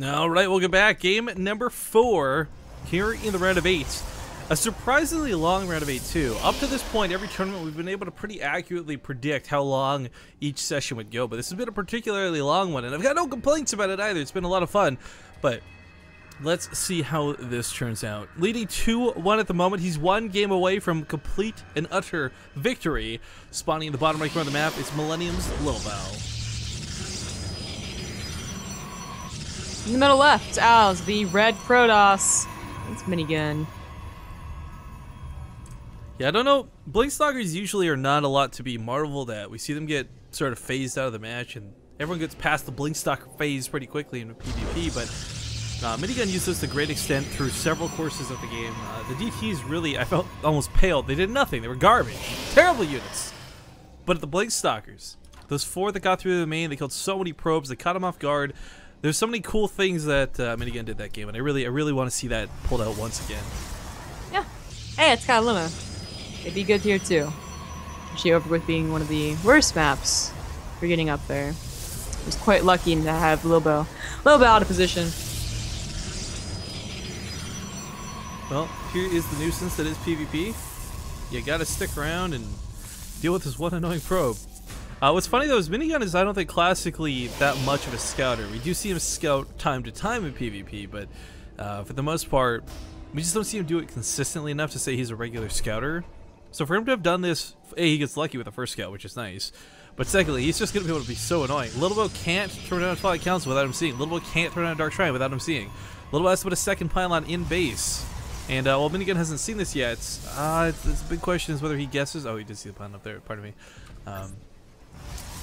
All right, welcome back. Game number 4 here in the round of 8. A surprisingly long round of 8 too. Up to this point, every tournament we've been able to pretty accurately predict how long each session would go, but this has been a particularly long one, and I've got no complaints about it either. It's been a lot of fun, but let's see how this turns out. Leading 2-1 at the moment. He's one game away from complete and utter victory. Spawning in the bottom right corner of the map is Millennium's Lilbow. In the middle left, Al's the red Protoss. It's Minigun. Yeah, I don't know. Blinkstalkers usually are not a lot to be marveled at. We see them get sort of phased out of the match, and everyone gets past the Blinkstalker phase pretty quickly in PvP, but Minigun used this to great extent through several courses of the game. The DTs really, I felt, almost paled. They did nothing. They were garbage. Terrible units. But the Blinkstalkers, those 4 that got through the main, they killed so many probes, they caught them off guard. There's so many cool things that Minigun did that game, and I really want to see that pulled out once again. Yeah. Hey, it's got a Luma. It'd be good here too. Especially over with being one of the worst maps for getting up there. I was quite lucky to have Lilbow out of position. Well, here is the nuisance that is PvP. You gotta stick around and deal with this one annoying probe. What's funny though is Minigun is, I don't think, classically that much of a scouter. We do see him scout time to time in PvP, but for the most part, we just don't see him do it consistently enough to say he's a regular scouter. So for him to have done this, A, he gets lucky with the first scout, which is nice. But secondly, he's just going to be able to be so annoying. Lilbow can't turn down Twilight Council without him seeing. Lilbow can't turn down Dark Shrine without him seeing. Lilbow has to put a second pylon in base. And while Minigun hasn't seen this yet, it's a big question is whether he guesses. Oh, he did see the pylon up there, pardon me.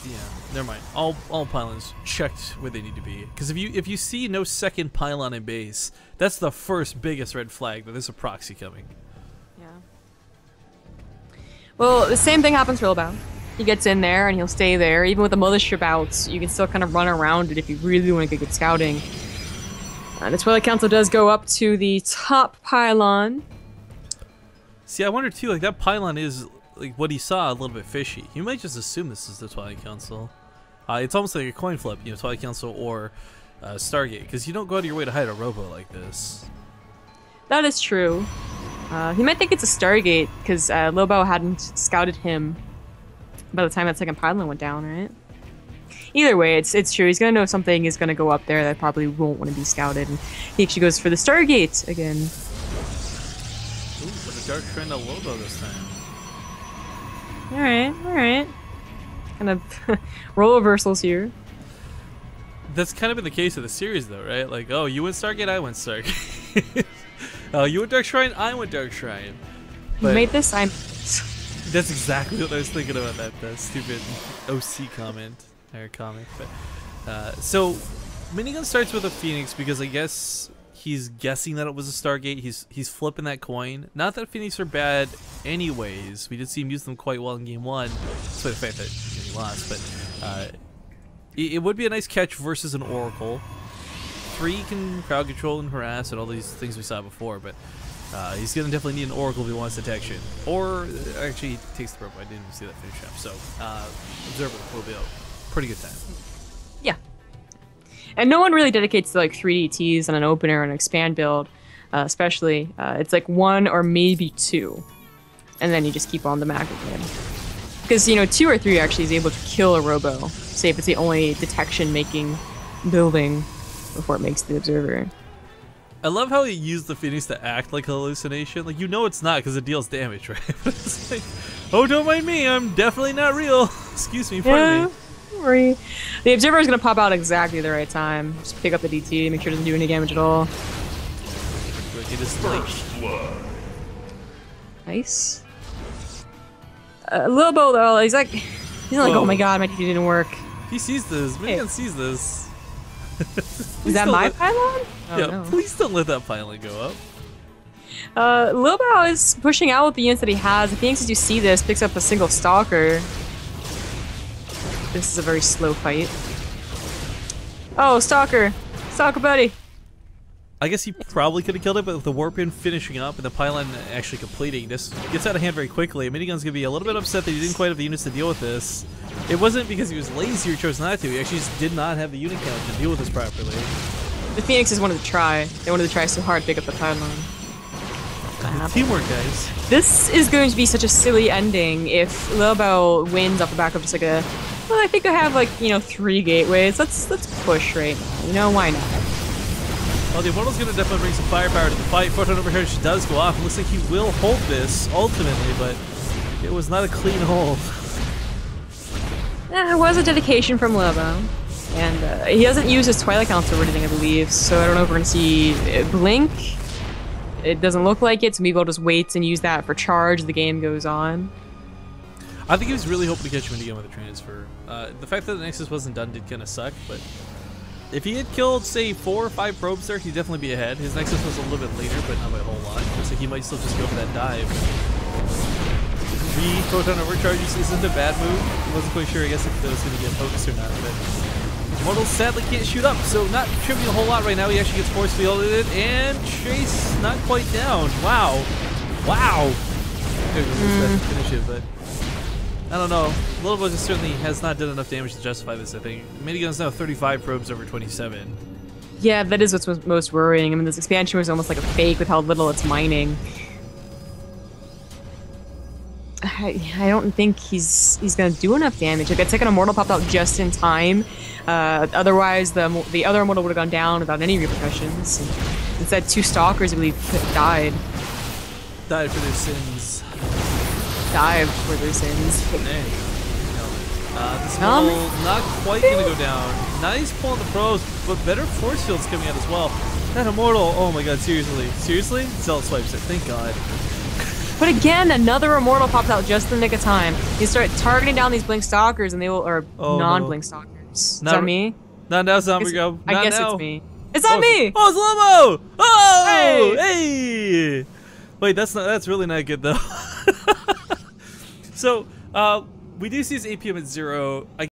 Yeah, never mind. All pylons checked where they need to be. Because if you see no second pylon in base, that's the first biggest red flag that there's a proxy coming. Yeah. Well, the same thing happens for Lilbow. He gets in there and he'll stay there. Even with the militia bouts, you can still kind of run around it if you really want to get good scouting. The Twilight Council does go up to the top pylon. See, I wonder too, like that pylon is like what he saw a little bit fishy. You might just assume this is the Twilight Council. It's almost like a coin flip, you know, Twilight Council or Stargate, because you don't go out of your way to hide a robo like this. That is true. He might think it's a Stargate because Lilbow hadn't scouted him by the time that second pylon went down, right? Either way, it's true. He's gonna know something is gonna go up there that probably won't want to be scouted, and he actually goes for the Stargate again. Ooh, but a Dark Shrine to Lilbow this time. Alright. Kind of role reversals here. That's kind of been the case of the series though, right? Like, oh, you went Stargate, I went Stargate. You went Dark Shrine, I went Dark Shrine. But you made this, that's exactly what I was thinking about, that stupid OC comment, or comic. But, so, Minigun starts with a Phoenix because I guess he's guessing that it was a Stargate. He's flipping that coin. Not that Phoenix are bad anyways. We did see him use them quite well in game 1, despite the fact that he lost. But it would be a nice catch versus an Oracle. 3 can crowd control and harass and all these things we saw before, but he's going to definitely need an Oracle if he wants detection. Or, actually, he takes the probe. I didn't even see that finish up. So, Observer will be a pretty good time. Yeah. And no one really dedicates to like 3DTs on an opener or an expand build, especially. It's like 1 or maybe 2. And then you just keep on the Mac again. Because, you know, 2 or 3 actually is able to kill a robo. Say if it's the only detection-making building before it makes the observer. I love how he used the Phoenix to act like a hallucination. Like, you know it's not because it deals damage, right? But it's like, oh, don't mind me, I'm definitely not real. Excuse me, pardon me. Don't worry. The observer is going to pop out exactly the right time. Just pick up the DT, make sure it doesn't do any damage at all. It is late. Nice. Lilbow, though, he's like, oh my god, my DT didn't work. He sees this. Minigun sees this. Is that my pylon? Oh, yeah, no. Please don't let that pylon go up. Lilbow is pushing out with the units that he has. The Phoenix, as you see this, picks up a single Stalker. This is a very slow fight. Oh, Stalker! Stalker buddy! I guess he probably could have killed it, but with the warp in finishing up and the pylon actually completing, this gets out of hand very quickly. Minigun's gonna be a little bit upset that he didn't quite have the units to deal with this. It wasn't because he was lazy or chose not to. He actually just did not have the unit count to deal with this properly. The Phoenixes wanted to try. They wanted to try so hard to pick up the pylon. Teamwork, guys. This is going to be such a silly ending if Lilbow wins off the back of just like a. Well, I think I have like 3 gateways. Let's push right now. Why not? Well, the Immortal's gonna definitely bring some firepower to the fight. Photon overcharge does go off. It looks like he will hold this ultimately, but it was not a clean hold. It was a dedication from Lilbow. And he doesn't use his Twilight Council or anything, I believe, so I don't know if we're going to see Blink. It doesn't look like it, so maybe I'll just wait and use that for charge as the game goes on. I think he was really hoping to catch Minigun with a transfer. The fact that the Nexus wasn't done did kind of suck, but if he had killed, say, 4 or 5 probes there, he'd definitely be ahead. His Nexus was a little bit later, but not by a whole lot. Looks like he might still just go for that dive. Photon overcharges isn't a bad move. I wasn't quite sure, I guess, if it was going to get focused or not, but Immortal sadly can't shoot up, so not contributing a whole lot right now. He actually gets force fielded, and Chase not quite down. Wow. Wow. Finish it, but I don't know. Lilbow just certainly has not done enough damage to justify this, I think. Minigun's now 35 probes over 27. Yeah, that is what's most worrying. I mean, this expansion was almost like a fake with how little it's mining. I don't think he's gonna do enough damage. Like, a second Immortal popped out just in time. Otherwise, the other Immortal would have gone down without any repercussions. Instead, 2 Stalkers, I believe, died. Died for their sins. Dived for their sins. Dang. This Immortal not quite gonna go down. Nice pull on the probes, but better force fields coming out as well. That Immortal, oh my god, seriously. Seriously? Zealot swipes it, thank god. But again, another Immortal popped out just in the nick of time. You start targeting down these Blink Stalkers, and they will, or non-Blink Stalkers. Is that me? Not now, Zombie Go. I guess it's me. It's not me! Oh, it's Lilbow! Oh! Hey! Hey! Wait, that's really not good though. So, we do see his APM at 0.